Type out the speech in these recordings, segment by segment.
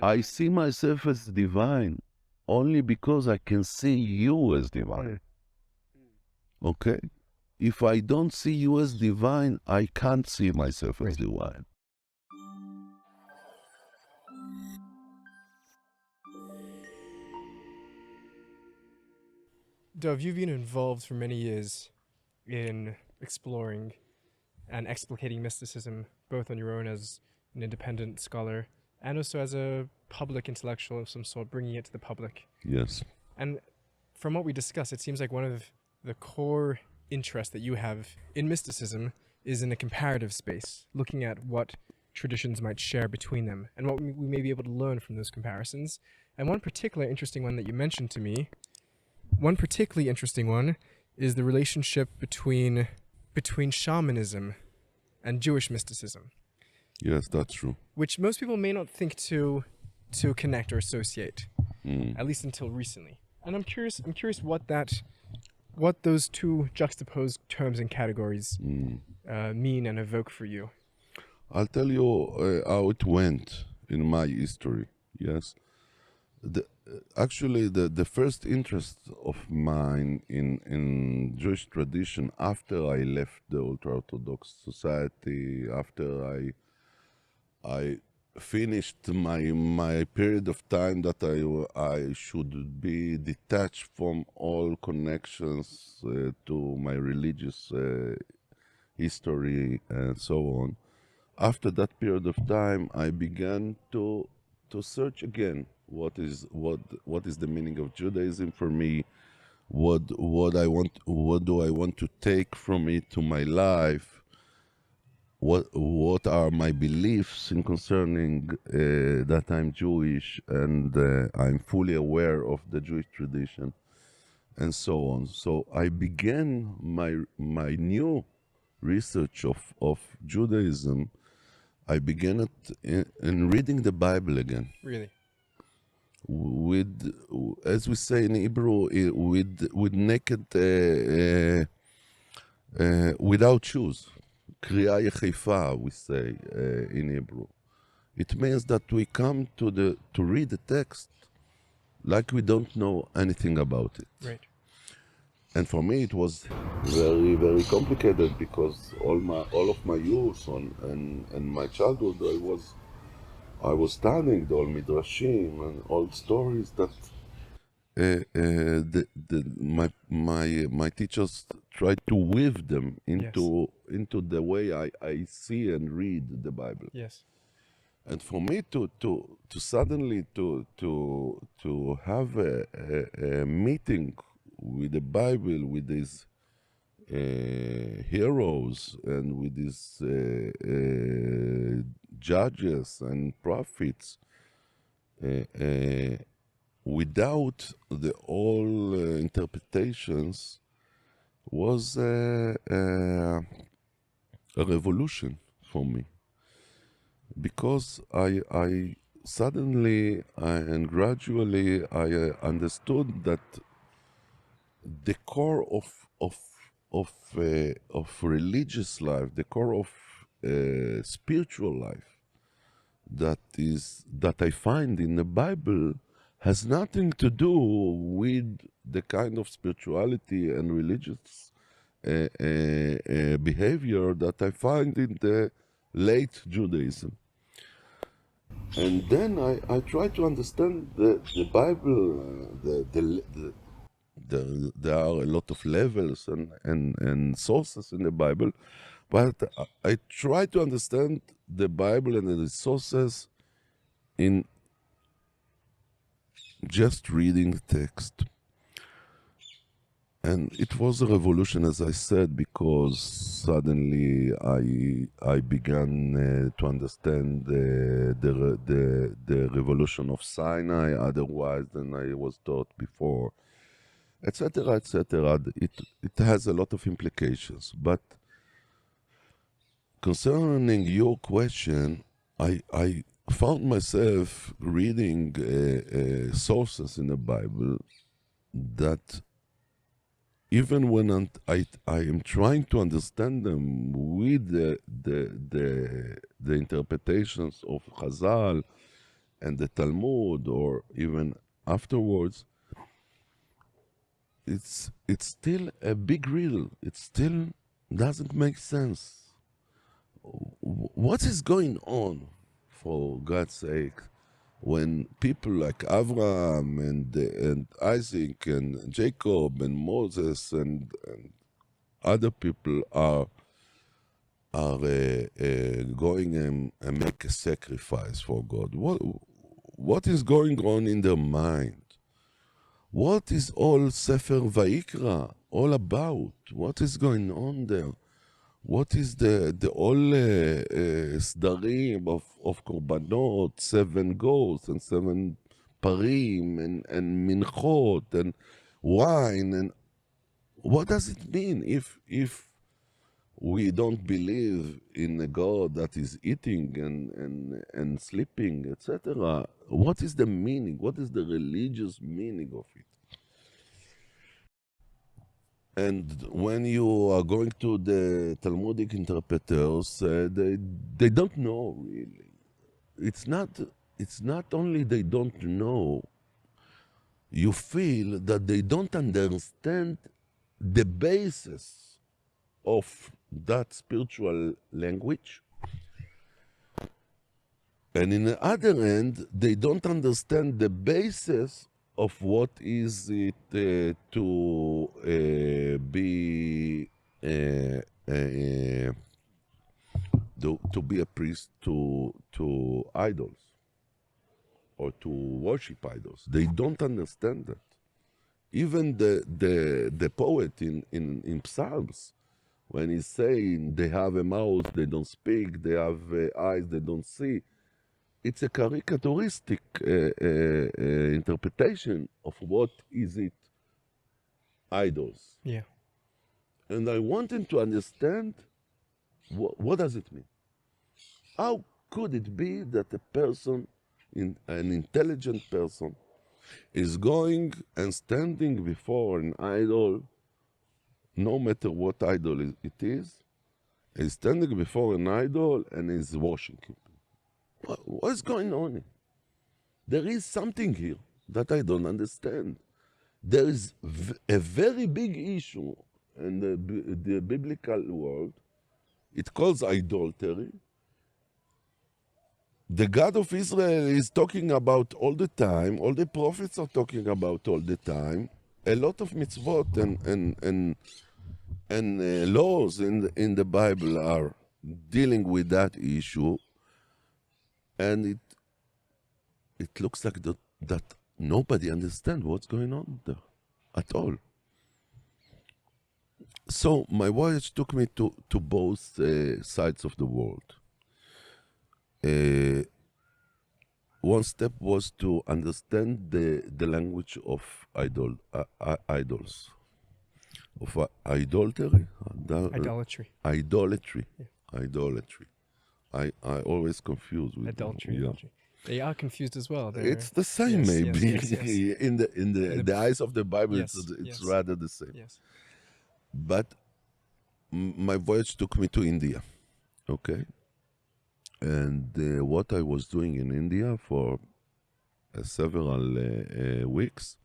I see myself as divine only because I can see you as divine. Okay? If I don't see you as divine, I can't see myself as divine. Dov, you've been involved for many years in exploring and explicating mysticism, both on your own as an independent scholar and also as a public intellectual of some sort, bringing it to the public. Yes. And from what we discussed, it seems like one of the core interests that you have in mysticism is in a comparative space, looking at what traditions might share between them and what we may be able to learn from those comparisons. And one particular interesting one that you mentioned to me, one particularly interesting one, is the relationship between shamanism and Jewish mysticism. Yes, that's true. Which most people may not think to connect or associate, at least until recently. And I'm curious what those two juxtaposed terms and categories mean and evoke for you. I'll tell you how it went in my history. Yes. Actually, the first interest of mine in Jewish tradition after I left the ultra-Orthodox society, after I finished my period of time that I should be detached from all connections to my religious history and so on. After that period of time, I began to search again what is the meaning of Judaism for me, what do I want to take from it to my life, what are my beliefs in concerning that I'm Jewish and I'm fully aware of the Jewish tradition and so on. So I began my new research of Judaism. I began it in reading the Bible again. Really? With, as we say in Hebrew, with naked, without shoes. Kriya Yechifa, we say in Hebrew. It means that we come to read the text like we don't know anything about it. Right. And for me, it was very, very complicated because all of my youth and my childhood, I was studying the old midrashim and old stories that my teachers tried to weave them into the way I see and read the Bible. Yes. And for me to suddenly to have a meeting with the Bible, with these heroes and with these judges and prophets, without the all interpretations, was a revolution for me. Because I suddenly and gradually I understood that the core of religious life, the core of spiritual life, that I find in the Bible has nothing to do with the kind of spirituality and religious behavior that I find in the late Judaism. And then I try to understand the Bible. There are a lot of levels and sources in the Bible, but I try to understand the Bible and the sources in just reading the text. And it was a revolution, as I said, because suddenly I began to understand the revolution of Sinai otherwise than I was taught before, etc., etc. It has a lot of implications. But concerning your question, I found myself reading sources in the Bible that even when I am trying to understand them with the interpretations of Chazal and the Talmud, or even afterwards, it's still a big riddle. It still doesn't make sense. What is going on, for God's sake, when people like Abraham and Isaac and Jacob and Moses and other people are going and make a sacrifice for God? What is going on in their mind? What is all Sefer Vayikra all about? What is going on there? What is the all sdarim of korbanot, 7 goats and 7 parim and minchot and wine, and what does it mean if we don't believe in a God that is eating and sleeping, etc.? What is the meaning? What is the religious meaning of it? And when you are going to the Talmudic interpreters, they don't know really. It's not only they don't know. You feel that they don't understand the basis of that spiritual language. And in the other end, they don't understand the basis of what is it to be a priest to idols or to worship idols. They don't understand that. Even the poet in Psalms, when he's saying they have a mouth, they don't speak, they have eyes, they don't see, it's a caricaturistic interpretation of what is it idols. Yeah. And I wanted to understand what does it mean? How could it be that a person, an intelligent person, is going and standing before an idol, no matter what idol it is standing before an idol and is worshiping? What's going on? There is something here that I don't understand. There is a very big issue in the biblical world. It calls idolatry. The God of Israel is talking about all the time. All the prophets are talking about all the time. A lot of mitzvot and laws in the Bible are dealing with that issue. And it looks like that nobody understands what's going on there at all. So my voyage took me to both sides of the world. One step was to understand the language of idols, of idolatry. Idolatry. Idolatry. Yeah. Idolatry. I always confuse with Adultery. them. Adultery. They are confused as well. It's the same, Yes, maybe. yes, yes, yes. In the eyes of the Bible, Yes, it's yes. rather the same. Yes. But my voyage took me to India, okay? And what I was doing in India for several weeks,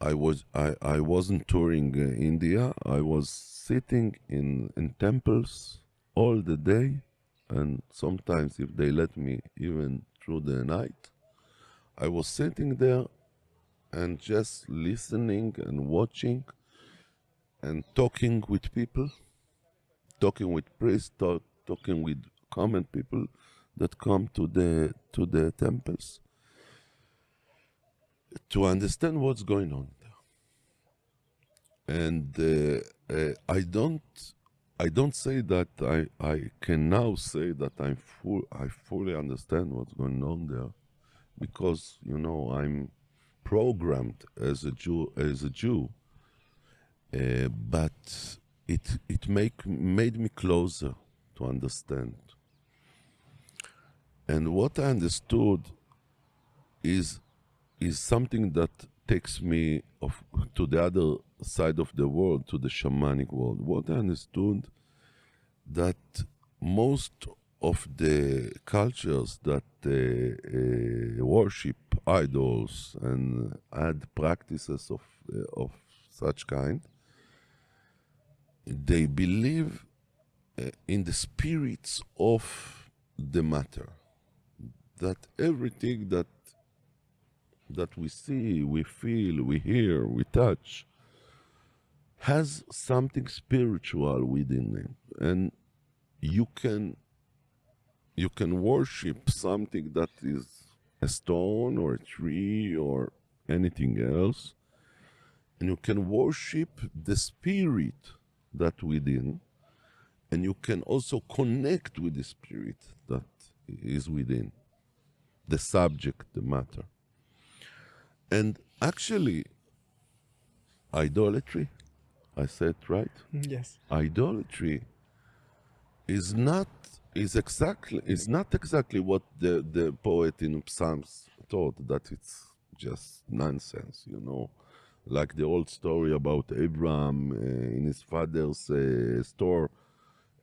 I wasn't touring India. I was sitting in temples all the day, and sometimes, if they let me, even through the night. I was sitting there and just listening and watching and talking with people, talking with priests, talking with common people that come to the temples, to understand what's going on there. And I don't say that I can now say that I fully understand what's going on there, because I'm programmed as a Jew, but it made me closer to understand. And what I understood is something that takes me to the other side of the world, to the shamanic world. What I understood, that most of the cultures that worship idols and add practices of such kind, they believe in the spirits of the matter. That everything that we see, we feel, we hear, we touch, has something spiritual within it, and you can worship something that is a stone or a tree or anything else, and you can worship the spirit that within, and you can also connect with the spirit that is within the subject, the matter. And actually, idolatry, I said right? Yes. Idolatry is not exactly what the poet in Psalms thought, that it's just nonsense, like the old story about Abraham in his father's store,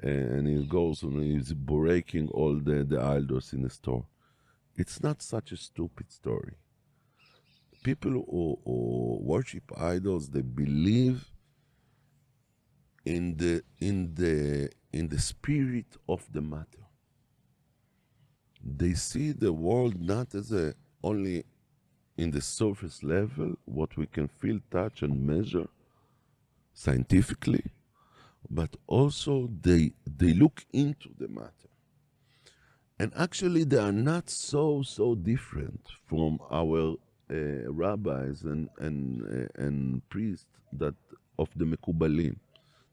and he goes and he's breaking all the idols in the store. It's not such a stupid story. People who worship idols, they believe in the spirit of the matter. They see the world not as only in the surface level, what we can feel, touch, and measure scientifically, but also they look into the matter. And actually, they are not so different from our rabbis and priests that of the Mekablim,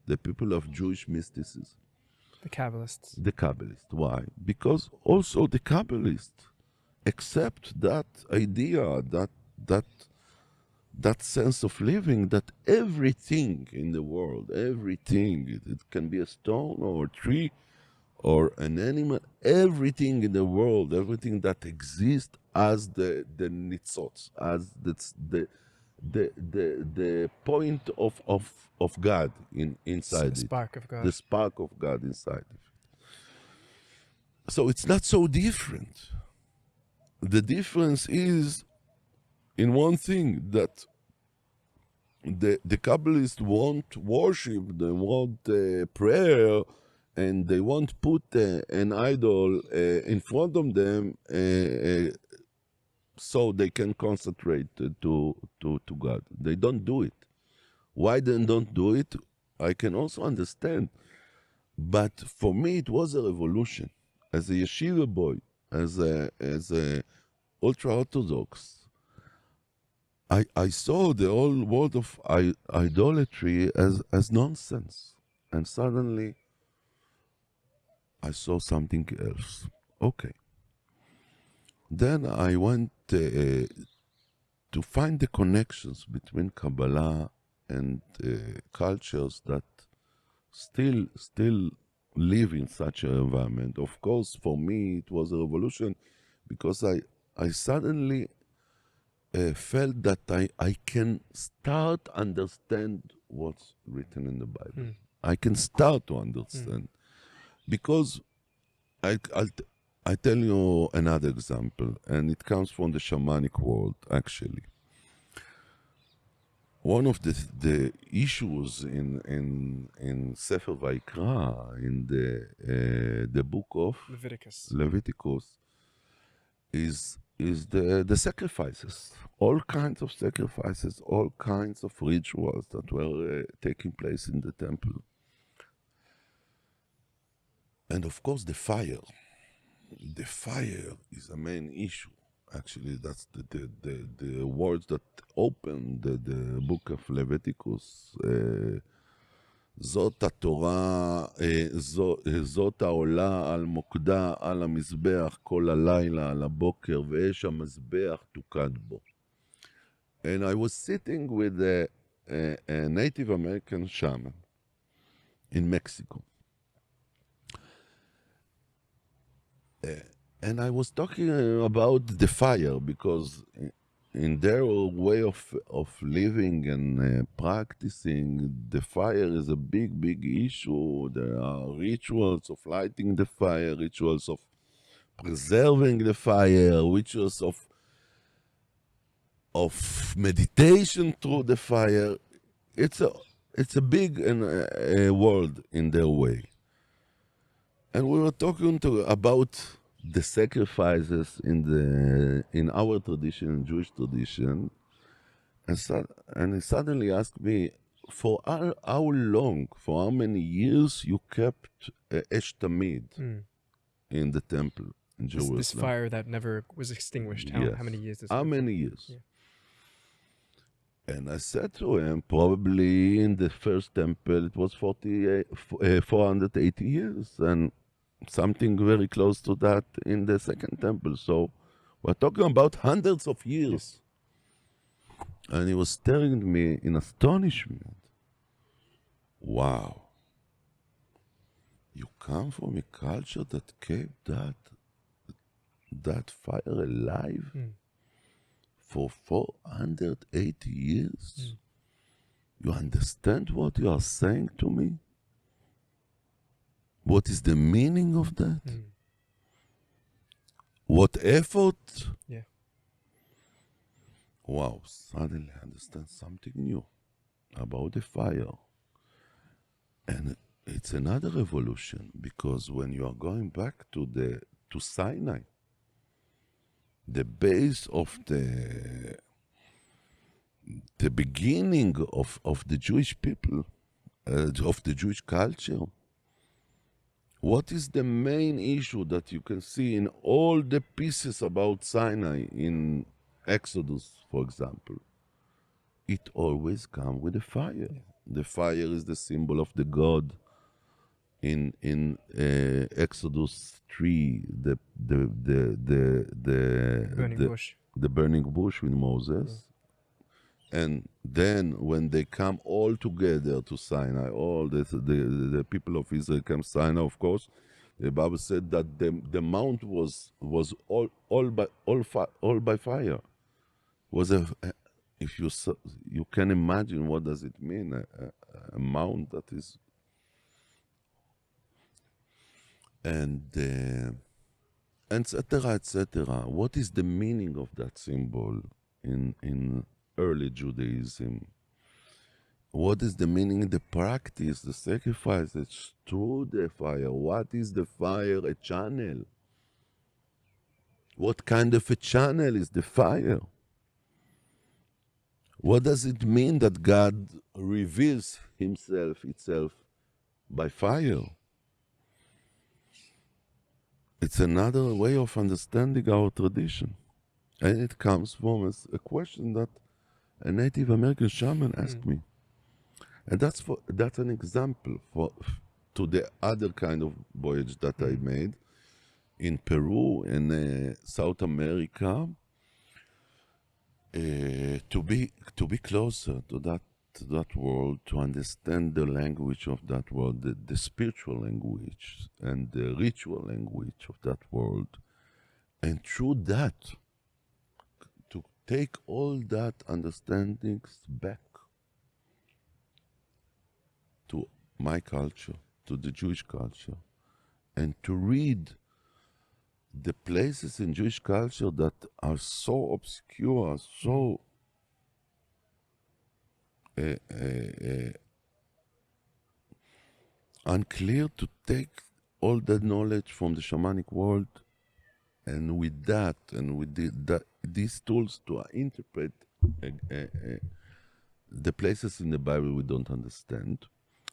the people of Jewish mysticism. The Kabbalists. The Kabbalists. Why? Because also the Kabbalists accept that idea, that sense of living, that everything in the world, everything, it can be a stone or a tree or an animal, everything in the world, everything that exists as the nitzots, as the point of God inside The it, spark of God. the spark of God inside it. So it's not so different. The difference is in one thing, that the Kabbalists want worship, they want prayer, and they won't put an idol in front of them so they can concentrate to God. They don't do it. Why they don't do it, I can also understand. But for me, it was a revolution. As a yeshiva boy, as a ultra-Orthodox, I saw the whole world of idolatry as nonsense. And suddenly, I saw something else. Okay. Then I went to find the connections between Kabbalah and cultures that still live in such an environment. Of course, for me, it was a revolution because I suddenly felt that I can start understand what's written in the Bible. I can start to understand. Because I tell you another example, and it comes from the shamanic world, actually. One of the issues in Sefer Vayikra, in the book of Leviticus, is the sacrifices, all kinds of sacrifices, all kinds of rituals that were taking place in the temple. And of course, the fire. The fire is a main issue. Actually, that's the words that open the book of Leviticus. זאת התורה, זאת העולה על מוקדה, על המזבח, כל הלילה, על הבוקר, ואש המזבח תוקד בו. And I was sitting with a Native American shaman in Mexico. And I was talking about the fire because in their way of living and practicing, the fire is a big issue. There are rituals of lighting the fire, rituals of preserving the fire, rituals of meditation through the fire. It's a big world in their way. And we were talking about the sacrifices in our tradition, in Jewish tradition, and he suddenly asked me, for how long, for how many years you kept Esh Tamid in the temple in Jerusalem? This fire that never was extinguished. How Yes. many years? How many years? Yeah. And I said to him, probably in the first temple it was 480 years, and something very close to that in the second temple. So we're talking about hundreds of years. And he was staring at me in astonishment. Wow. You come from a culture that kept that fire alive for 480 years? You understand what you are saying to me? What is the meaning of that? What effort? Yeah. Wow, suddenly I understand something new about the fire. And it's another revolution, because when you are going back to Sinai, the base of the beginning of the Jewish people, of the Jewish culture, what is the main issue that you can see in all the pieces about Sinai in Exodus, for example? It always comes with a fire. Yeah. The fire is the symbol of the God. In Exodus 3, the burning bush with Moses. And then when they come all together to Sinai, all the people of Israel come to Sinai, of course, the Bible said that the mount was all by fire. Was if you can imagine what does it mean, a mount that is, and etc., etc. What is the meaning of that symbol in early Judaism? What is the meaning in the practice, the sacrifices through the fire? What is the fire a channel? What kind of a channel is the fire? What does it mean that God reveals itself by fire? It's another way of understanding our tradition. And it comes from a question that a Native American shaman asked me. And that's an example to the other kind of voyage that I made in Peru and South America, to be closer to that world, to understand the language of that world, the spiritual language and the ritual language of that world, and through that to take all that understandings back to my culture, to the Jewish culture, and to read the places in Jewish culture that are so obscure, so unclear, to take all that knowledge from the shamanic world, and with that, and with these tools to interpret the places in the Bible we don't understand.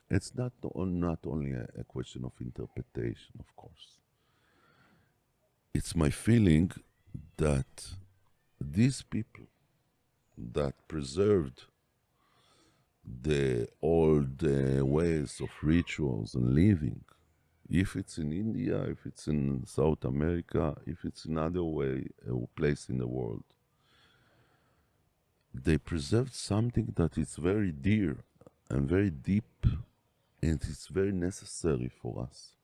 It's not only a question of interpretation, of course. It's my feeling that these people that preserved the old ways of rituals and living, if it's in India, if it's in South America, if it's another place in the world, they preserved something that is very dear and very deep, and it's very necessary for us,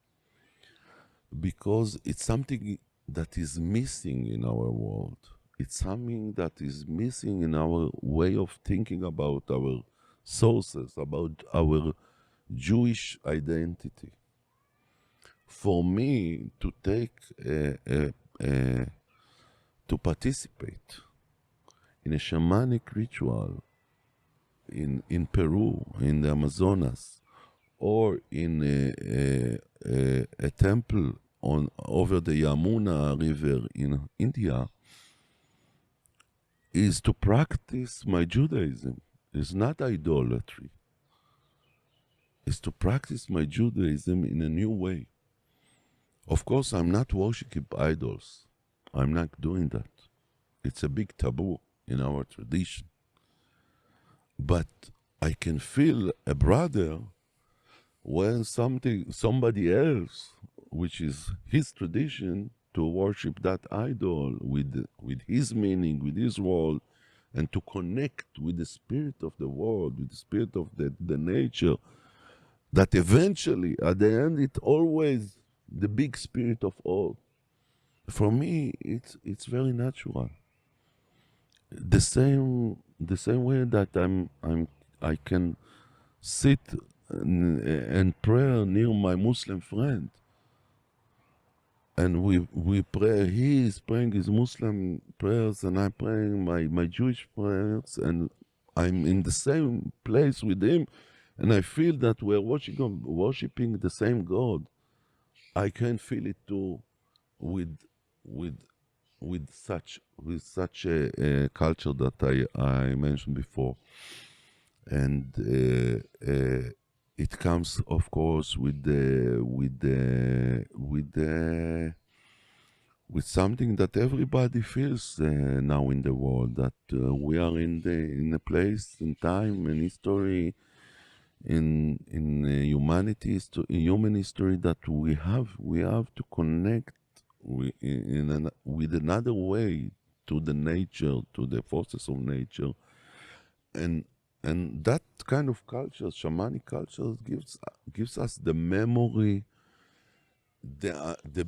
because it's something that is missing in our world. It's something that is missing in our way of thinking about our sources, about our Jewish identity. For me, to take to participate in a shamanic ritual in Peru, in the Amazonas, or in a temple over the Yamuna River in India, is to practice my Judaism. It's not idolatry. It's to practice my Judaism in a new way. Of course, I'm not worshiping idols. I'm not doing that. It's a big taboo in our tradition. But I can feel a brother when somebody else, which is his tradition, to worship that idol with his meaning, with his world, and to connect with the spirit of the world, with the spirit of the nature, that eventually, at the end, it's always the big spirit of all. For me, it's very natural. The same way that I can sit and pray near my Muslim friend, and we pray. He is praying his Muslim prayers, and I'm praying my Jewish prayers, and I'm in the same place with him, and I feel that we're worshiping the same God. I can feel it too with with such a culture that I mentioned before, and it comes, of course, with something that everybody feels now in the world, that we are in a place, in time, and history, in human history, that we have to connect with another way to the nature, to the forces of nature, and that kind of culture, shamanic culture, gives us the memory, the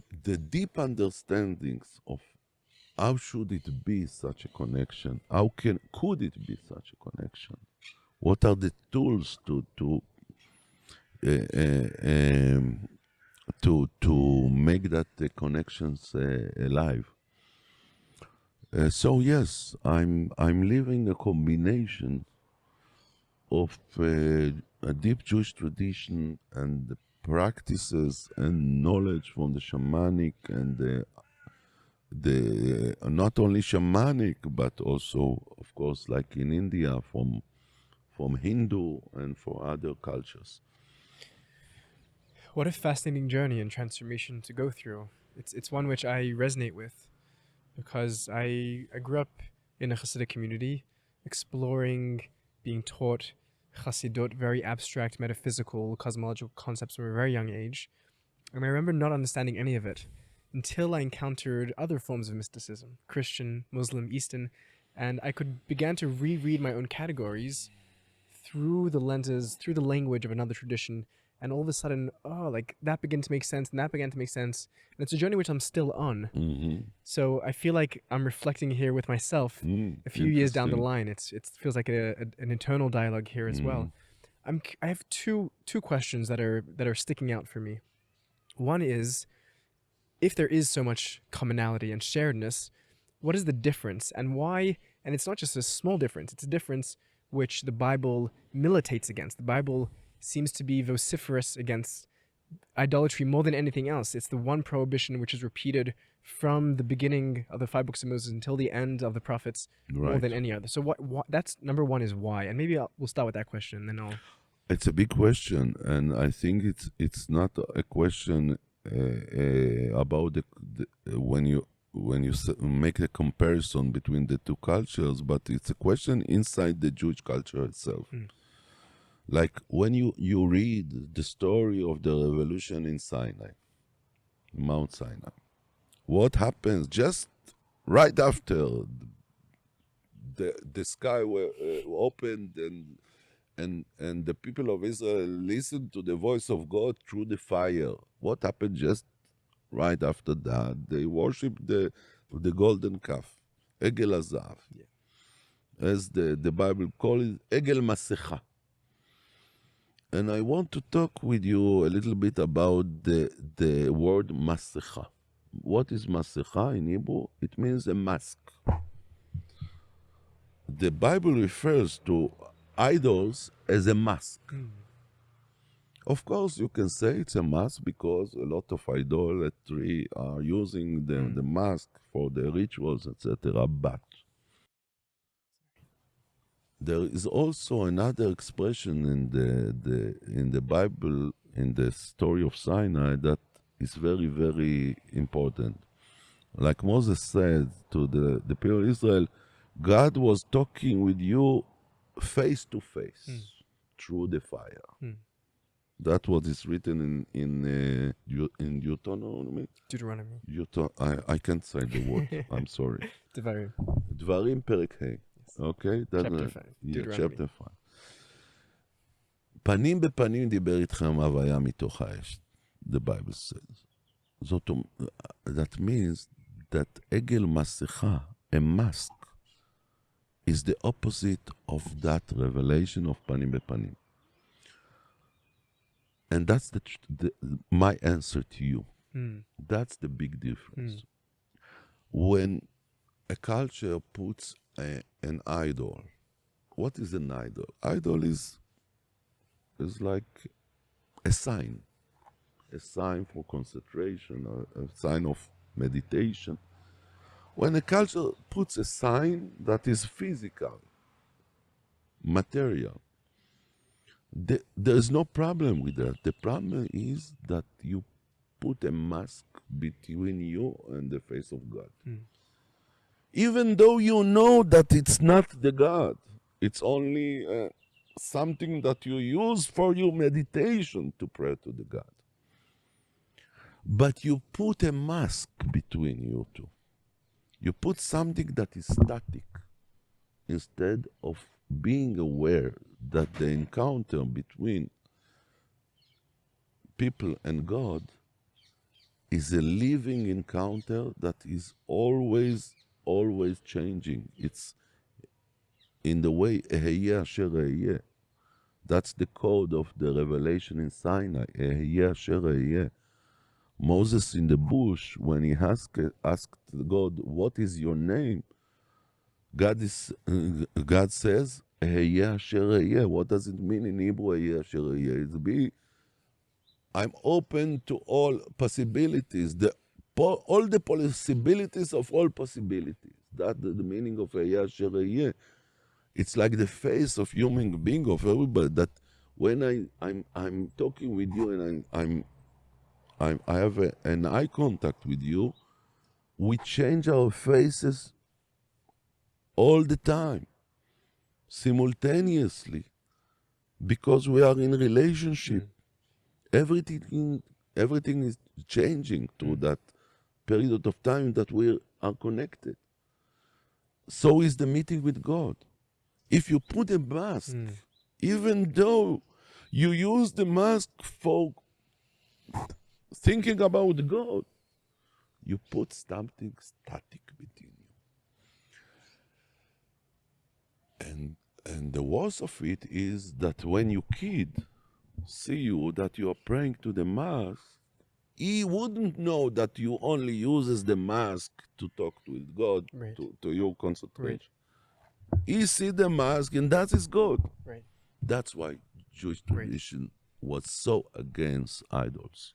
deep understandings of how should it be such a connection, could it be such a connection, what are the tools uh, uh, um, to make that connections alive. So yes, I'm living a combination of a deep Jewish tradition and the practices and knowledge from the shamanic and the not only shamanic but also, of course, like in India, from Hindu and for other cultures. What a fascinating journey and transformation to go through. It's one which I resonate with because I grew up in a Hasidic community, exploring, being taught Hasidut, very abstract, metaphysical, cosmological concepts from a very young age. And I remember not understanding any of it until I encountered other forms of mysticism, Christian, Muslim, Eastern, and I began to reread my own categories through the lenses, through the language of another tradition, and all of a sudden, oh, like that began to make sense, and that began to make sense. And it's a journey which I'm still on. Mm-hmm. So I feel like I'm reflecting here with myself a few years down the line. It feels like an internal dialogue here as well. I have two questions that are sticking out for me. One is, if there is so much commonality and sharedness, what is the difference and why? And it's not just a small difference, it's a difference which the Bible militates against. The Bible seems to be vociferous against idolatry more than anything else. It's the one prohibition which is repeated from the beginning of the 5 books of Moses until the end of the prophets, more than any other. So what that's number one, is why. And maybe we'll start with that question, and then I'll... It's a big question, and I think it's not a question about when you make a comparison between the two cultures, but it's a question inside the Jewish culture itself. Like when you read the story of the revolution in Sinai, Mount Sinai, what happens just right after the sky were opened, and the people of Israel listened to the voice of God through the fire. What happened just right after that? They worshipped the golden calf. Egel Hazav. Yeah. As the Bible calls it, Egel Masecha. And I want to talk with you a little bit about the word Masecha. What is Masecha in Hebrew? It means a mask. The Bible refers to idols as a mask. Of course, you can say it's a mask because a lot of idolatry are using the mask for the rituals, etc. But there is also another expression in the Bible, in the story of Sinai, that is very, very important. Like Moses said to the people of Israel, God was talking with you face to face through the fire. That's what is written in Deuteronomy. I can't say the word. I'm sorry. Devarim. Dvarim Perek Hey. Okay? Chapter 5. Yeah, chapter 5. פנים בפנים דיבר איתכם הוויה מתוך האש. The Bible says. That means that Egel Masecha, a mask, is the opposite of that revelation of panim bepanim. And that's my answer to you. That's the big difference. When a culture puts an idol, what is an idol? Idol is like a sign for concentration, a sign of meditation. When a culture puts a sign that is physical, material, there is no problem with that. The problem is that you put a mask between you and the face of God. Even though you know that it's not the God, it's only something that you use for your meditation to pray to the God. But you put a mask between you two. You put something that is static instead of being aware that the encounter between people and God is a living encounter that is always changing. It's in the way Eheyeh Asher Eheyeh. That's the code of the revelation in Sinai. Eheyeh Asher Eheyeh. Moses in the bush, when he asked God, "What is your name?" God says, "Eheyeh Asher Eheyeh." What does it mean in Hebrew? Eheyeh Asher Eheyeh. I'm open to all possibilities. All the possibilities of all possibilities. That's the meaning of Eheyeh Asher Eheyeh. It's like the face of human being, of everybody. That when I'm talking with you and I have an eye contact with you, we change our faces all the time, simultaneously, because we are in relationship. Everything is changing through that period of time that we are connected. So is the meeting with God. If you put a mask, even though you use the mask for thinking about God, you put something static between you. And the worst of it is that when your kid see you that you are praying to the mask, he wouldn't know that you only uses the mask to talk with God, to your concentration. He see the mask and that is God. Right. That's why Jewish tradition was so against idols.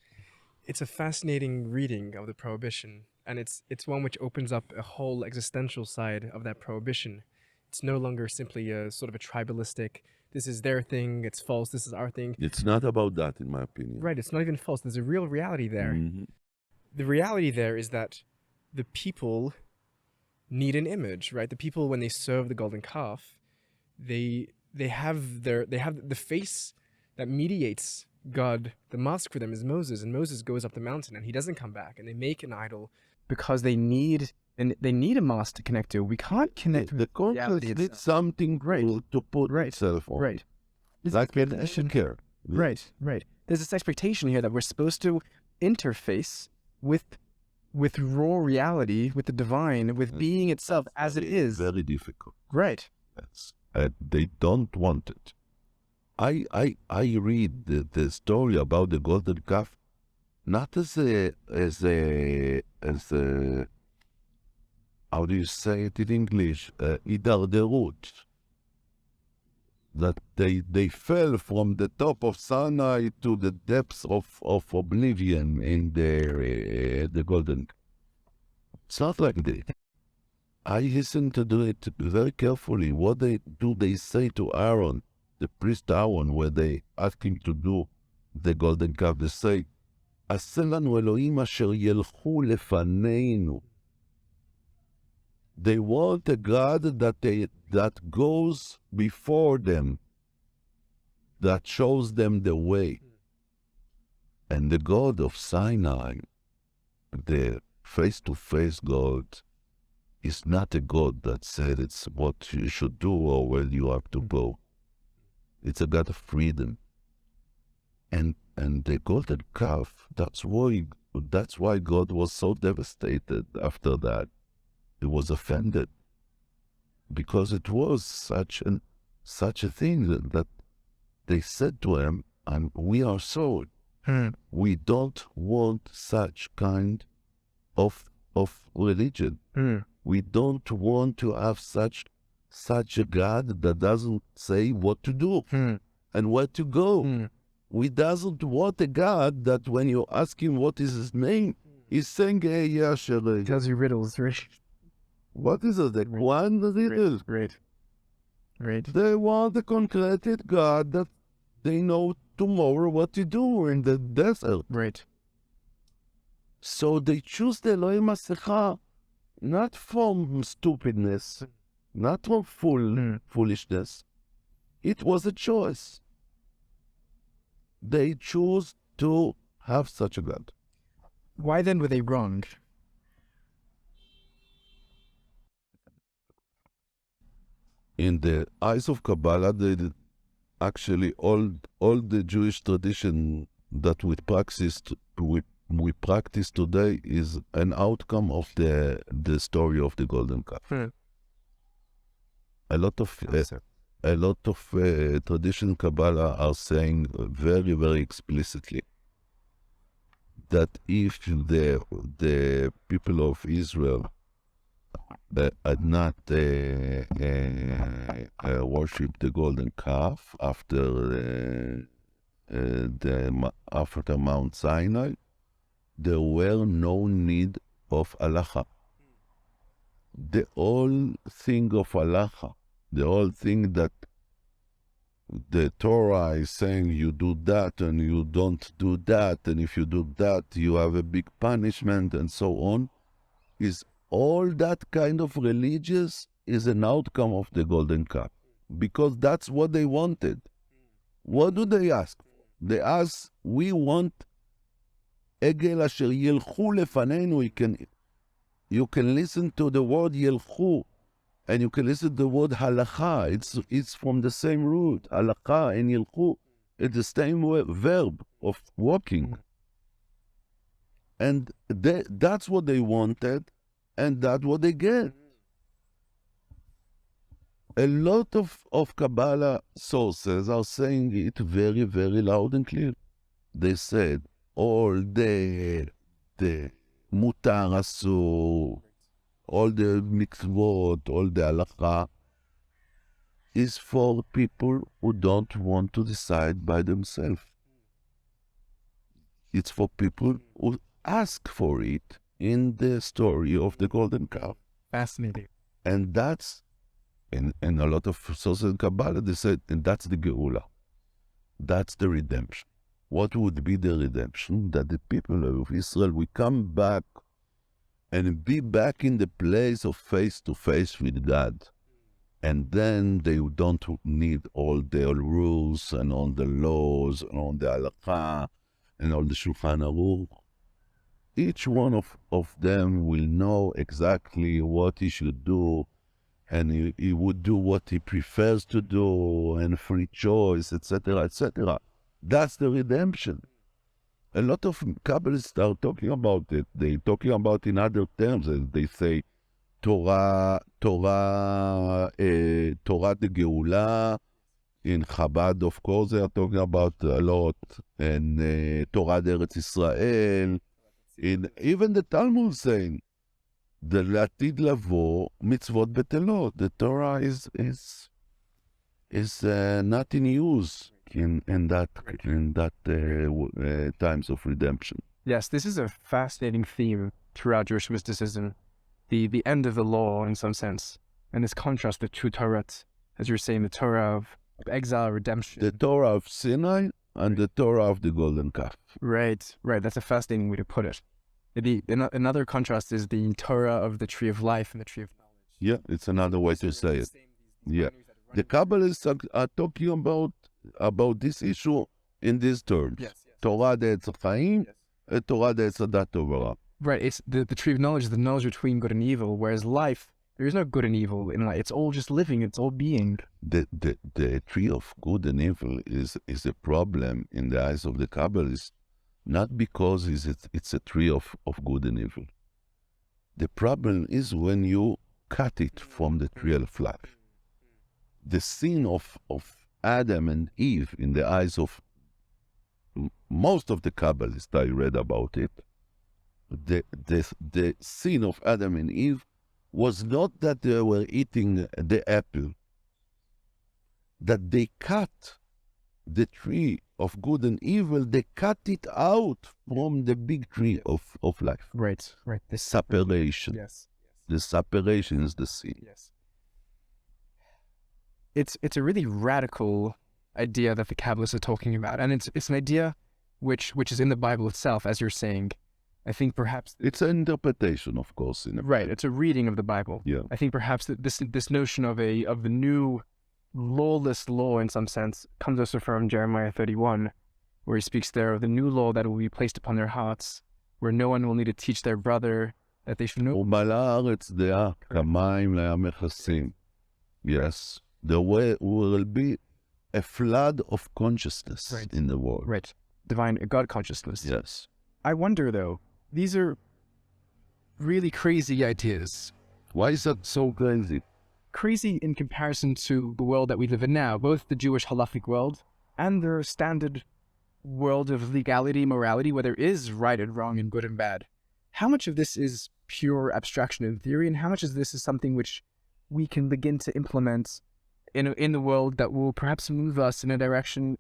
It's a fascinating reading of the prohibition, and it's one which opens up a whole existential side of that prohibition. It's no longer simply a sort of a tribalistic, this is their thing, it's false, this is our thing. It's not about that, in my opinion. Right, it's not even false. There's a real reality there. The reality there is that the people need an image, right? The people, when they serve the golden calf, they have the face that mediates God. The mask for them is Moses, and Moses goes up the mountain and he doesn't come back, and they make an idol because they need a mask to connect to. We can't connect. The conscience needs something to put itself on. Right. Like an anchor. Right. There's this expectation here that we're supposed to interface with with raw reality, with the divine, with being itself as it is. Very difficult. Right. Yes. They don't want it. I read the story about the golden calf not as a how do you say it in English? Hidarderut. That they fell from the top of Sinai to the depths of oblivion in the golden. It's not like that. I listened to it very carefully. What do they say to Aaron, the priest Aaron, where they ask him to do the golden calf? They say, "Aseh lanu Elohim asher yelchu lefaneinu." They want a God that goes before them, that shows them the way. And the God of Sinai, the face-to-face God, is not a God that said it's what you should do or where you have to go. It's a God of freedom. And the golden calf, that's why God was so devastated after that. He was offended because it was such a thing that they said to him, and we are sorry. We don't want such kind of religion. We don't want to have such a God that doesn't say what to do and where to go. We doesn't want a God that when you ask him what is his name, he's saying, "Hey, yeah, sure." Tells you riddles, right? What is it? One riddle. Great. They want a concreted God that they know tomorrow what to do in the desert. Right. So they choose the Elohim Masecha not from stupidness, not from foolishness. It was a choice. They choose to have such a God. Why then were they wrong? In the eyes of Kabbalah, actually all the Jewish tradition that we practice today is an outcome of the story of the golden calf. A lot of tradition Kabbalah are saying very, very explicitly that if the people of Israel had not worshipped the golden calf after Mount Sinai, there were no need of halacha. The whole thing of halacha, the whole thing that the Torah is saying you do that and you don't do that, and if you do that, you have a big punishment and so on, is all that kind of religious is an outcome of the golden calf. Because that's what they wanted. What do they ask? They ask, we want Egel asher yelchu lefanenu. You can listen to the word yelchu, and you can listen to the word halacha. It's from the same root. Halacha and yelchu. It's the same verb of walking. And that's what they wanted, and that's what they get. A lot of Kabbalah sources are saying it very, very loud and clear. They said, all the mutar asur, all the mitzvot, all the halacha, is for people who don't want to decide by themselves. It's for people who ask for it in the story of the golden calf. Fascinating. And that's, in a lot of sources in Kabbalah, they said, and that's the Geula. That's the redemption. What would be the redemption? That the people of Israel will come back and be back in the place of face-to-face with God. And then they don't need all the rules and all the laws and all the halakha and all the Shulchan Aruch. Each one of them will know exactly what he should do, and he would do what he prefers to do, and free choice, etc., etc. That's the redemption. A lot of Kabbalists are talking about it. They're talking about in other terms. They say Torah de Geula. In Chabad, of course, they are talking about a lot. And Torah de Eretz Israel. Even the Talmud saying, the לעתיד לבוא מצוות בטלות. The Torah is not in use in that times of redemption. Yes, this is a fascinating theme throughout Jewish mysticism, the end of the law in some sense, and this contrast, the two Torahs, as you're saying, the Torah of exile, redemption. The Torah of Sinai and the Torah of the golden calf. Right. That's a fascinating way to put it. Another contrast is the Torah of the tree of life and the tree of knowledge. Yeah, it's another way to say it. Yeah. The Kabbalists are talking about this issue in these terms. Yes. Torah de'etz chaim, Torah de'etz hadat tovara. Right, it's the tree of knowledge is the knowledge between good and evil, whereas life, there is no good and evil in life. It's all just living, it's all being. The tree of good and evil is a problem in the eyes of the Kabbalists, not because it's a tree of good and evil. The problem is when you cut it from the tree of life. The sin of Adam and Eve in the eyes of most of the Kabbalists, I read about it, the sin of Adam and Eve was not that they were eating the apple, that they cut the tree of good and evil, they cut it out from the big tree of life. Right. The separation. Yes. The separation is the sin. Yes. It's a really radical idea that the Kabbalists are talking about, and it's an idea which is in the Bible itself, as you're saying. I think perhaps it's an interpretation, of course. Right, it's a reading of the Bible. Yeah. I think perhaps that this notion of the new lawless law, in some sense, comes also from Jeremiah 31, where he speaks there of the new law that will be placed upon their hearts, where no one will need to teach their brother that they should know. ומלאה הארץ דעה כמים לים מכסים. Yes, there will be a flood of consciousness in the world. Right, divine God consciousness. Yes. I wonder, though, these are really crazy ideas. Why is that so crazy? Crazy in comparison to the world that we live in now, both the Jewish halachic world and the standard world of legality, morality, where there is right and wrong and good and bad. How much of this is pure abstraction and theory, and how much of this is something which we can begin to implement in the world that will perhaps move us in a direction?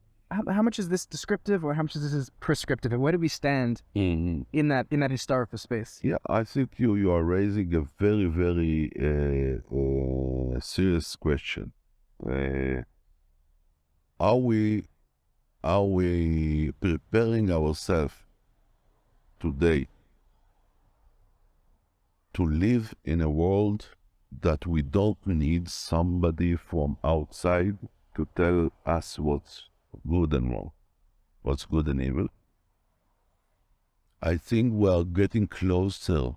How much is this descriptive, or how much of this is prescriptive, and where do we stand in that historical space? Yeah, I think you are raising a very, very serious question. Are we preparing ourselves today to live in a world that we don't need somebody from outside to tell us what's good and wrong, what's good and evil? I think we are getting closer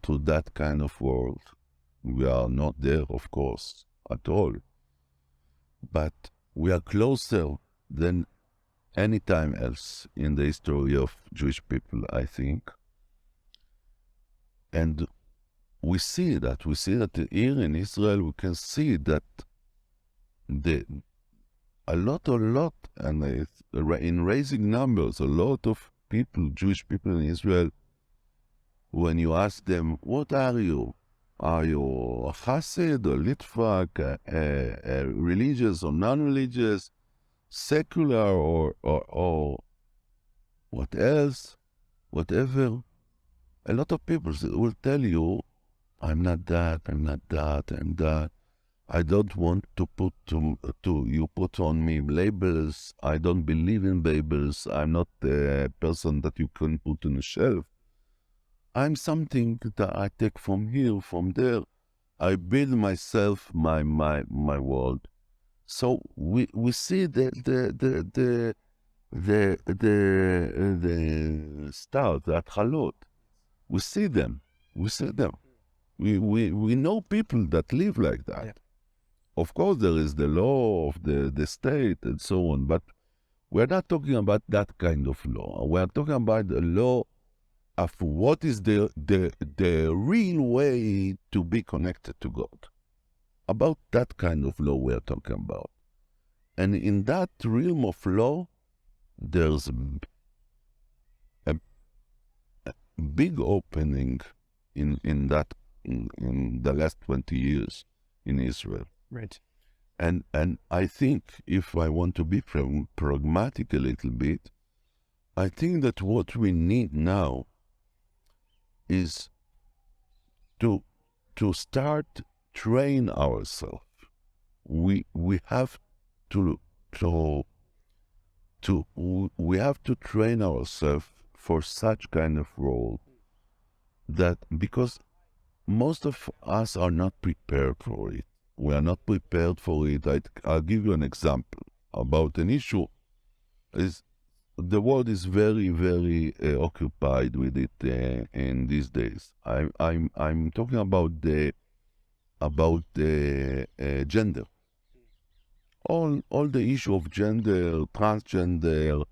to that kind of world. We are not there, of course, at all. But we are closer than any time else in the history of Jewish people, I think. And we see that here in Israel, we can see that a lot, and in raising numbers, a lot of people, Jewish people in Israel, when you ask them, what are you? Are you a Chassid or Litvak, religious or non-religious, secular or what else, whatever? A lot of people will tell you, I'm not that, I'm that. I don't want to put you put on me labels. I don't believe in labels. I'm not a person that you can put on a shelf. I'm something that I take from here, from there. I build myself, my world. So we see the stars, the atchalot. We see them. We know people that live like that. Yeah. Of course, there is the law of the state and so on, but We're not talking about that kind of law. We're talking about the law of what is the real way to be connected to God. About that kind of law we're talking about. And in that realm of law, there's a big opening in the last 20 years in Israel. Right. And I think, if I want to be pragmatic a little bit, I think that what we need now is to start train ourselves. We have to we have to train ourselves for such kind of role, that because most of us are not prepared for it. We are not prepared for it. I'll give you an example about an issue. Is the world is very, very occupied with it in these days. I'm talking about the gender. All the issue of gender, transgender,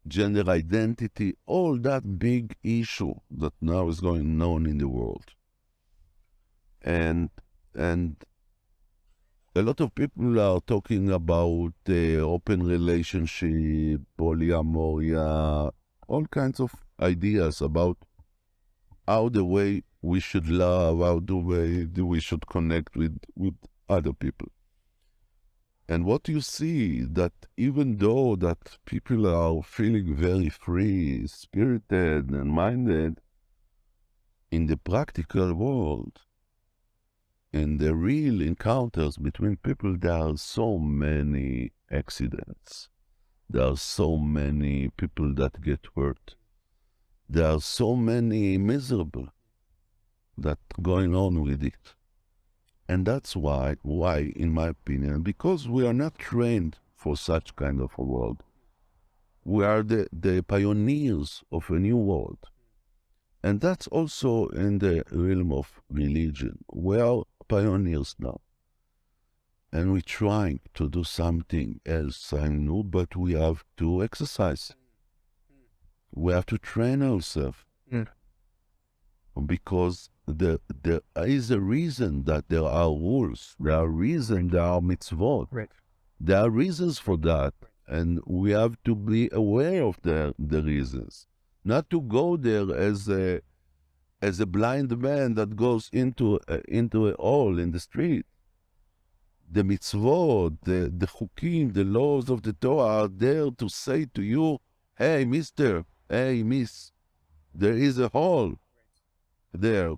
gender identity, all that big issue that now is going on in the world. And a lot of people are talking about open relationship, polyamoria, all kinds of ideas about how the way we should love, how the way we should connect with other people. And what you see, that even though that people are feeling very free, spirited, and minded, in the practical world, in the real encounters between people, there are so many accidents. There are so many people that get hurt. There are so many miserable that going on with it. And that's why, in my opinion, because we are not trained for such kind of a world. We are the pioneers of a new world. And that's also in the realm of religion. We are pioneers now. And we're trying to do something else, I know, but we have to exercise. We have to train ourselves. Because there is a reason that there are rules. There are reasons, there are mitzvot. Right. There are reasons for that. And we have to be aware of the reasons. Not to go there as a blind man that goes into a hole in the street. The mitzvot, the chukim, the laws of the Torah are there to say to you, hey, mister, hey, miss, there is a hole there.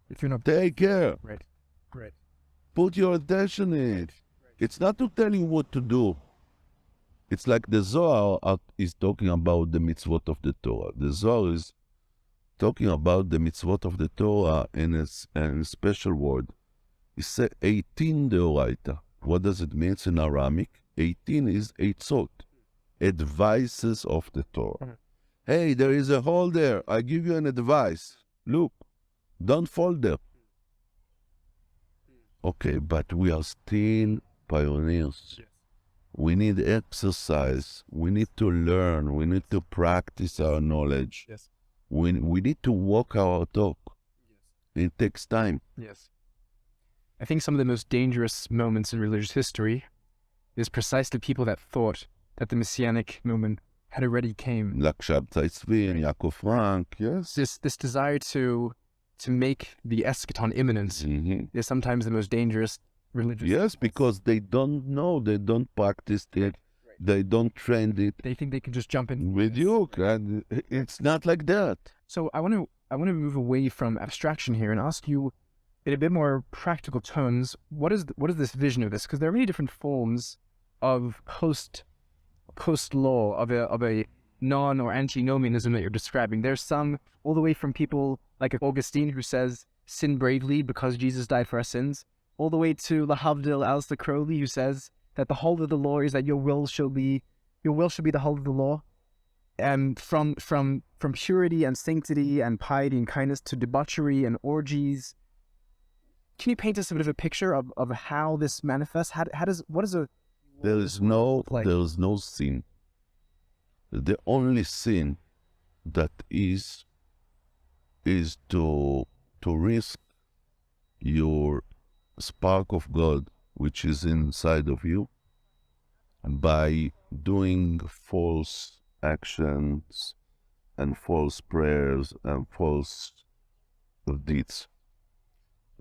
If you're not... Take care. Right. Right. Put your attention in it. It's not to tell you what to do. It's like the Zohar is talking about the mitzvot of the Torah. The Zohar is talking about the mitzvot of the Torah in a special word. It says 18 deoraita. What does it mean? It's in Aramic. 18 is eitzot, advices of the Torah. Hey, there is a hole there. I give you an advice. Look, don't fall there. Okay, but we are still pioneers. Yes. We need exercise. We need to learn. We need to practice our knowledge. Yes. We need to walk our talk. Yes. It takes time. Yes. I think some of the most dangerous moments in religious history is precisely people that thought that the Messianic movement had already came. Like Shabtai Tzvi and Yaakov Frank, yes. This desire to make the Eschaton imminent is sometimes the most dangerous religious. Yes, because they don't know, they don't practice it, they don't train it. They think they can just jump in. With you, and it's not like that. So I want to move away from abstraction here and ask you, in a bit more practical tones, what is this vision of this? Because there are many different forms of post law, of a non or antinomianism that you're describing. There's some all the way from people like Augustine, who says sin bravely because Jesus died for our sins, all the way to Lahavdil Alistair Crowley, who says that the whole of the law is that your will shall be the whole of the law. And from purity and sanctity and piety and kindness to debauchery and orgies. Can you paint us a bit of a picture of how this manifests? What does a There is no sin. The only sin that is to risk your spark of God, which is inside of you, by doing false actions and false prayers and false deeds.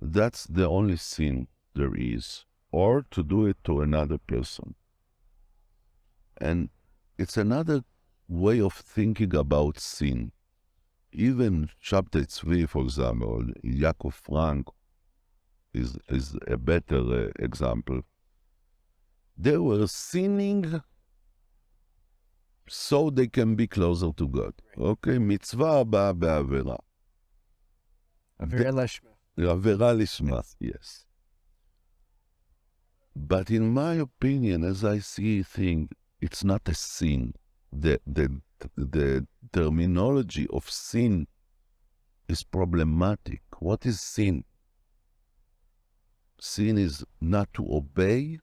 That's the only sin there is, or to do it to another person. And it's another way of thinking about sin. Even Shabtai Tzvi, for example, Yaakov Frank is a better example. They were sinning so they can be closer to God. Okay, mitzvah באה בעבירה. עבירה לשמה, yes. But in my opinion, as I see things, it's not a sin. The terminology of sin is problematic. What is sin? Sin is not to obey,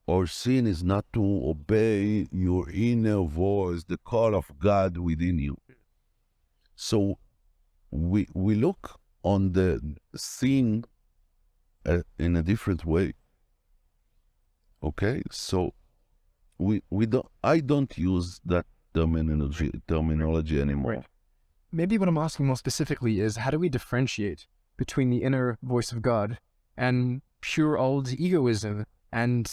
or sin is not to obey your inner voice, the call of God within you. So we look on the sin in a different way. Okay, so I don't use that terminology anymore. Right. Maybe what I'm asking more specifically is, how do we differentiate between the inner voice of God and pure old egoism and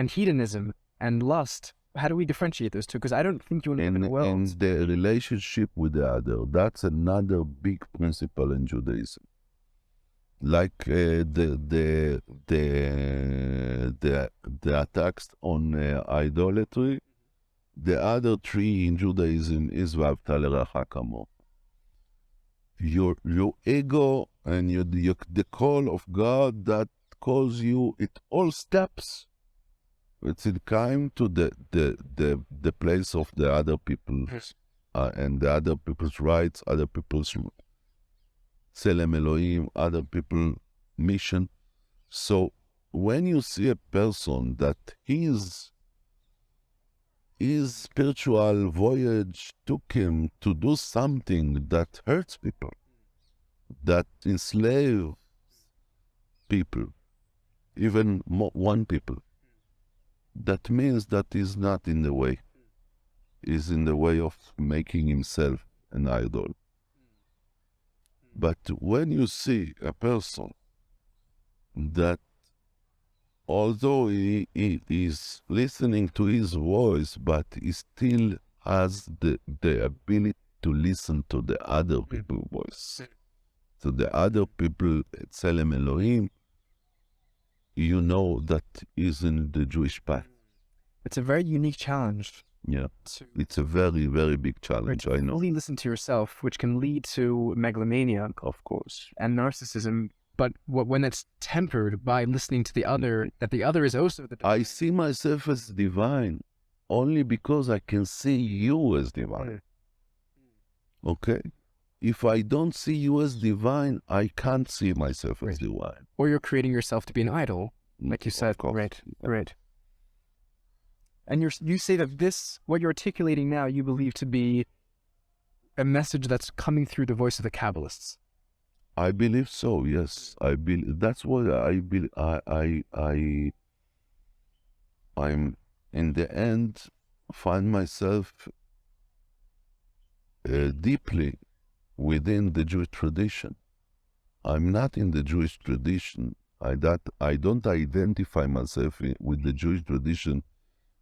hedonism and lust? How do we differentiate those two? Because I don't think you live in the world. And the relationship with the other, that's another big principle in Judaism. Like the attacks on idolatry, the other three in Judaism is ואהבת לרעך כמוך. Your ego and the call of God that calls you, it all steps. It's in time to the place of the other people, and the other people's rights, other people's Tselem Elohim, other people mission. So when you see a person that his spiritual voyage took him to do something that hurts people, that enslave people, even one people, that means that he's not in the way. He's in the way of making himself an idol. But when you see a person that, although he is listening to his voice, but he still has the ability to listen to the other people's voice, to the other people, Tselem Elohim, you know that is in the Jewish path. It's a very unique challenge. Yeah, it's a very, very big challenge, I know. Only listen to yourself, which can lead to megalomania, of course, and narcissism. But when it's tempered by listening to the other, that the other is also the divine. I see myself as divine only because I can see you as divine. Okay? If I don't see you as divine, I can't see myself as divine. Or you're creating yourself to be an idol, like you said. Right. And you say that this, what you're articulating now, you believe to be a message that's coming through the voice of the Kabbalists. I believe so, yes. That's what I'm in the end find myself deeply within the Jewish tradition. I'm not in the Jewish tradition. I don't identify myself with the Jewish tradition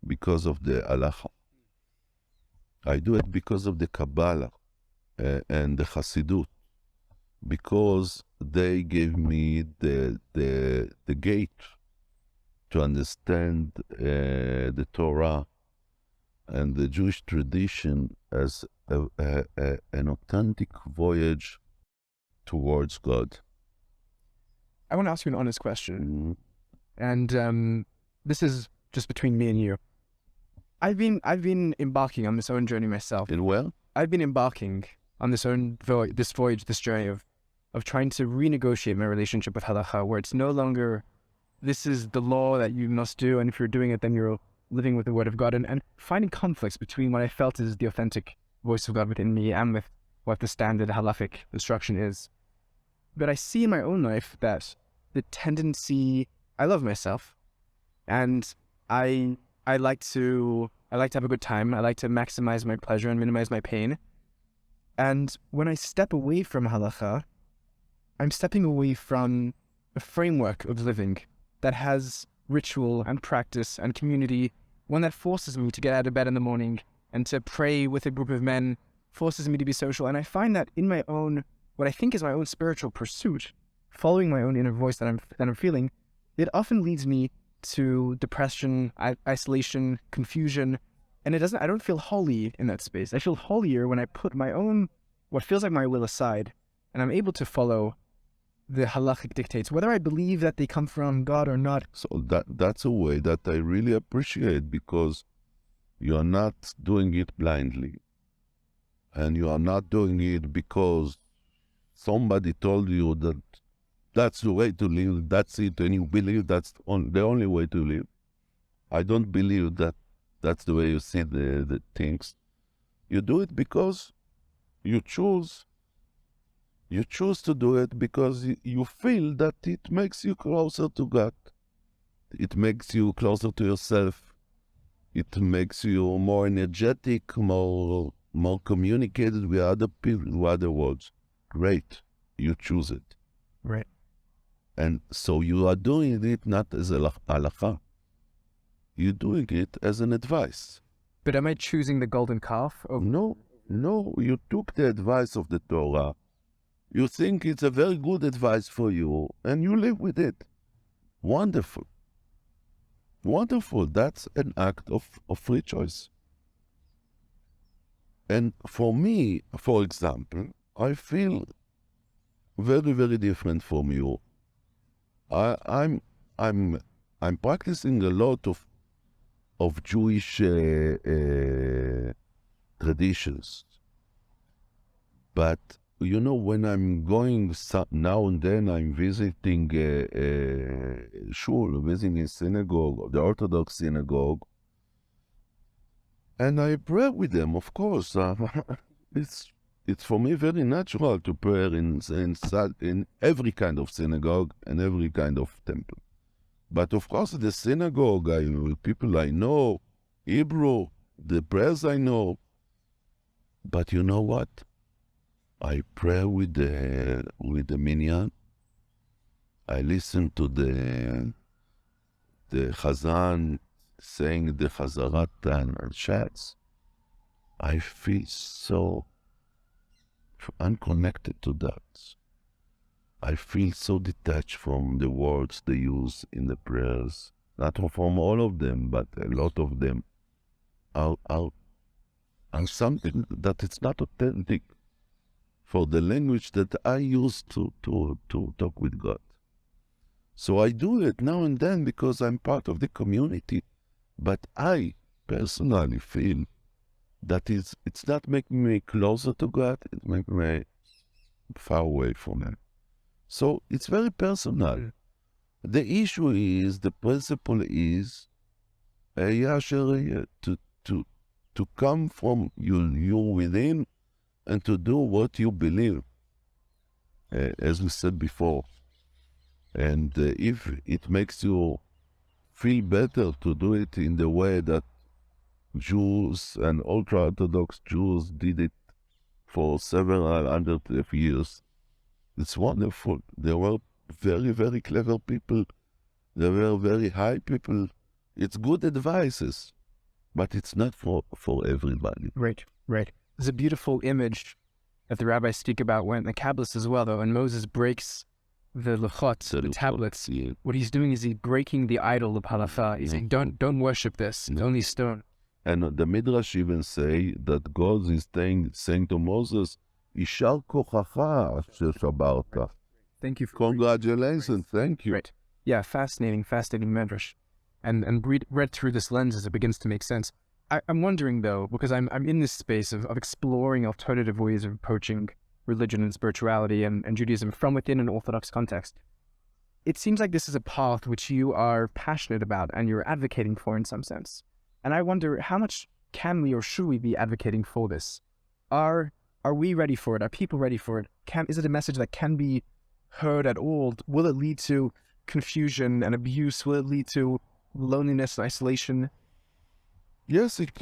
because of the halacha. I do it because of the Kabbalah and the Hassidut, because they gave me the gate to understand the Torah and the Jewish tradition as an authentic voyage towards God. I want to ask you an honest question, and this is just between me and you. I've been embarking on this own journey myself. In where? I've been embarking on this journey of trying to renegotiate my relationship with halakha, where it's no longer this is the law that you must do, and if you're doing it, then you're living with the word of God, and finding conflicts between what I felt is the authentic voice of God within me and with what the standard halachic instruction is. But I see in my own life that the tendency, I love myself, and I like to have a good time. I like to maximize my pleasure and minimize my pain. And when I step away from halacha, I'm stepping away from a framework of living that has ritual and practice and community, one that forces me to get out of bed in the morning and to pray with a group of men, forces me to be social. And I find that in my own, what I think is my own spiritual pursuit, following my own inner voice that I'm feeling, it often leads me to depression, isolation, confusion, and I don't feel holy in that space. I feel holier when I put my own, what feels like my will aside, and I'm able to follow the halachic dictates, whether I believe that they come from God or not. So that's a way that I really appreciate, because you are not doing it blindly, and you are not doing it because somebody told you that that's the way to live, that's it, and you believe that's the only way to live. I don't believe that that's the way you see the things. You do it because you choose to do it because you feel that it makes you closer to God. It makes you closer to yourself. It makes you more energetic, more communicated with other people, with other worlds. Great. You choose it. Right. And so you are doing it not as a halacha. You're doing it as an advice. But am I choosing the golden calf? No. You took the advice of the Torah. You think it's a very good advice for you, and you live with it. Wonderful. Wonderful. That's an act of free choice. And for me, for example, I feel very, very different from you. I'm practicing a lot of Jewish traditions, but when I'm going now and then, I'm visiting shul, visiting a synagogue, the Orthodox synagogue, and I pray with them. Of course, it's for me very natural to pray in every kind of synagogue and every kind of temple. But of course, the synagogue, people I know, Hebrew, the prayers I know. But you know what? I pray with the minyan. I listen to the Chazan saying the Chazarat and Shats. I feel so unconnected to that. I feel so detached from the words they use in the prayers. Not from all of them, but a lot of them are something that it's not authentic for the language that I use to talk with God. So I do it now and then because I'm part of the community, but I personally feel that it's not making me closer to God, it's making me far away from Him. So it's very personal. The issue is, the principle is, to come from you within and to do what you believe, as we said before. And if it makes you feel better to do it in the way that Jews and ultra-Orthodox Jews did it for several hundred of years, it's wonderful. They were very, very clever people. They were very high people. It's good advices, but it's not for everybody. Right. There's a beautiful image that the rabbis speak about when the Kabbalists as well, though, when Moses breaks the luchot, the tablets, what he's doing is he's breaking the idol of halacha. He's saying, don't worship this. It's only stone. And the Midrash even say that God is saying to Moses, Ishar kochacha shesabarta. Thank you. Congratulations. Thank you. Right. Yeah, fascinating Midrash. And read through this lens as it begins to make sense. I'm wondering, though, because I'm in this space of exploring alternative ways of approaching religion and spirituality and Judaism from within an Orthodox context. it seems like this is a path which you are passionate about and you're advocating for in some sense. And I wonder, how much can we or should we be advocating for this? Are we ready for it? Are people ready for it? Is it a message that can be heard at all? Will it lead to confusion and abuse? Will it lead to loneliness and isolation? Yes, it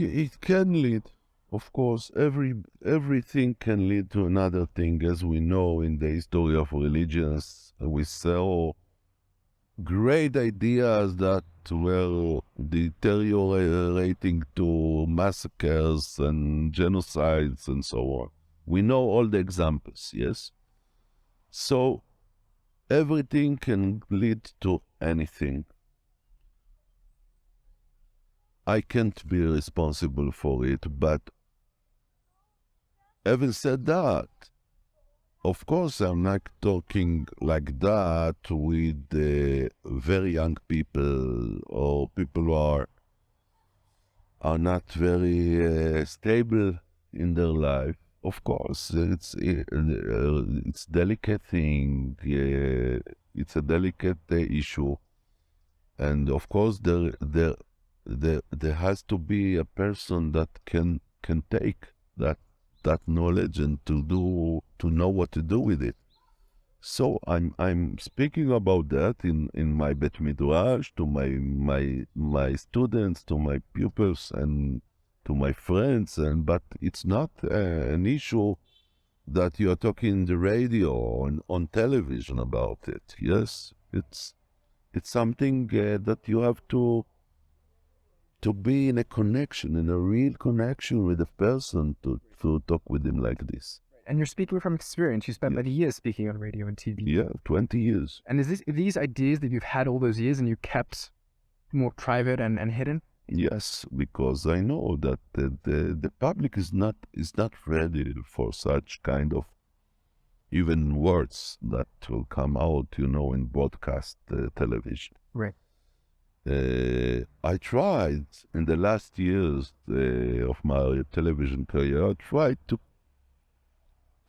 can lead. Of course, everything can lead to another thing. As we know in the history of religions, we saw great ideas that were deteriorating to massacres and genocides and so on. We know all the examples, yes? So everything can lead to anything. I can't be responsible for it, but having said that, of course, I'm not talking like that with very young people or people who are not very stable in their life. Of course, it's delicate thing. It's a delicate issue, and of course, there has to be a person that can take that knowledge and to know what to do with it. So I'm speaking about that in my Bet Midrash to my students, to my pupils, and to my friends. But it's not an issue that you are talking in the radio or on television about it. Yes, it's something that you have to be in a connection, in a real connection with a person to talk with him like this. And you're speaking from experience. You spent many years speaking on radio and TV. Yeah, 20 years. And is these ideas that you've had all those years and you kept more private and hidden? Yes, because I know that the public is not ready for such kind of even words that will come out, in broadcast television. Right. I tried in the last years of my television career, I tried to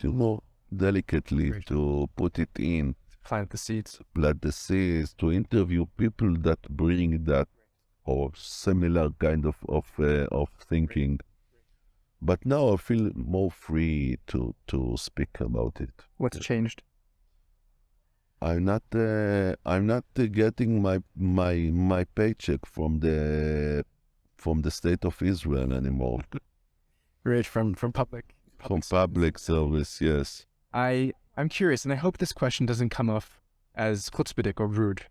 more delicately to put it in. Plant the seeds. Plant the seeds, to interview people that bring that or similar kind of thinking. But now I feel more free to speak about it. What's changed? I'm not getting my paycheck from the state of Israel anymore. Right, from public service, yes. I'm curious, and I hope this question doesn't come off as chutzpahdik or rude.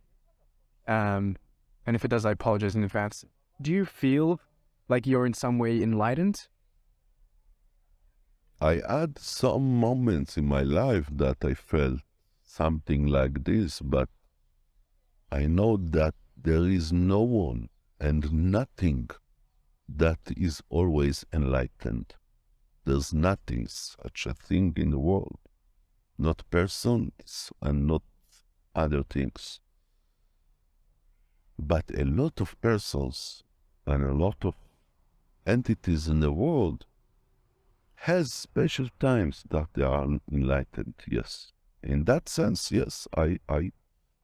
And if it does, I apologize in advance. Do you feel like you're in some way enlightened? I had some moments in my life that I felt something like this, but I know that there is no one and nothing that is always enlightened. There's nothing such a thing in the world, not persons and not other things. But a lot of persons and a lot of entities in the world has special times that they are enlightened, yes. In that sense, yes, I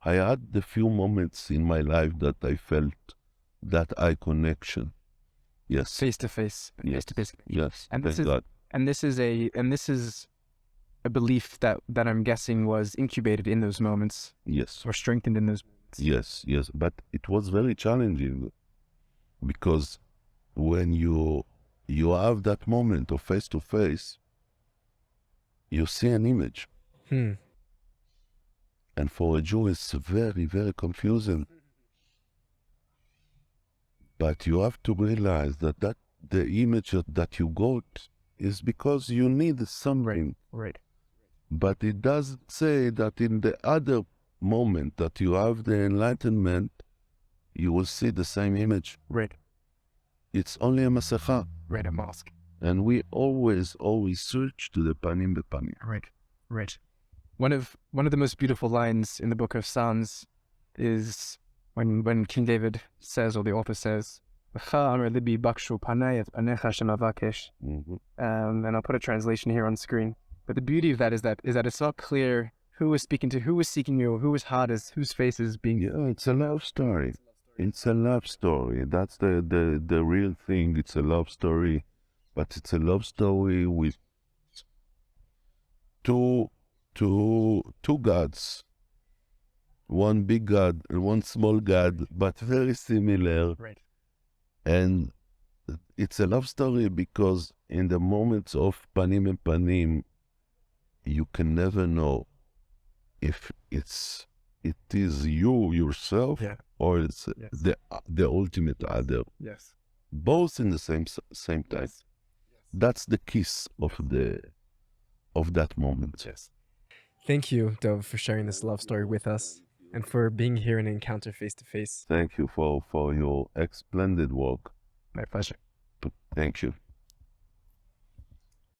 had the few moments in my life that I felt that eye connection. Yes. Face to face. Yes. And this is a belief that I'm guessing was incubated in those moments. Yes. Or strengthened in those moments. Yes. But it was very challenging because when you have that moment of face to face, you see an image. And for a Jew, it's very, very confusing. But you have to realize that the image that you got is because you need something. Right. But it doesn't say that in the other moment that you have the enlightenment, you will see the same image. Right. It's only a masecha. Right, a mask. And we always search to the panim bepanim. Right. One of the most beautiful lines in the book of Psalms is when King David says, or the author says, and I'll put a translation here on screen. But the beauty of that is that it's not clear Who was speaking to? Who was seeking you? Who was hardest? Whose face is being? Yeah, it's a love story. It's a love story. That's the real thing. It's a love story, but it's a love story with two gods. One big God and one small God, but very similar. Right. And it's a love story because in the moments of panim and panim, you can never know if it is you yourself Yeah. or it's Yes. the ultimate other. Yes. Both in the same time. Yes. That's the kiss of that moment. Yes. Thank you, Dov, for sharing this love story with us and for being here in Encounter face to face. Thank you for your splendid work. My pleasure. Thank you.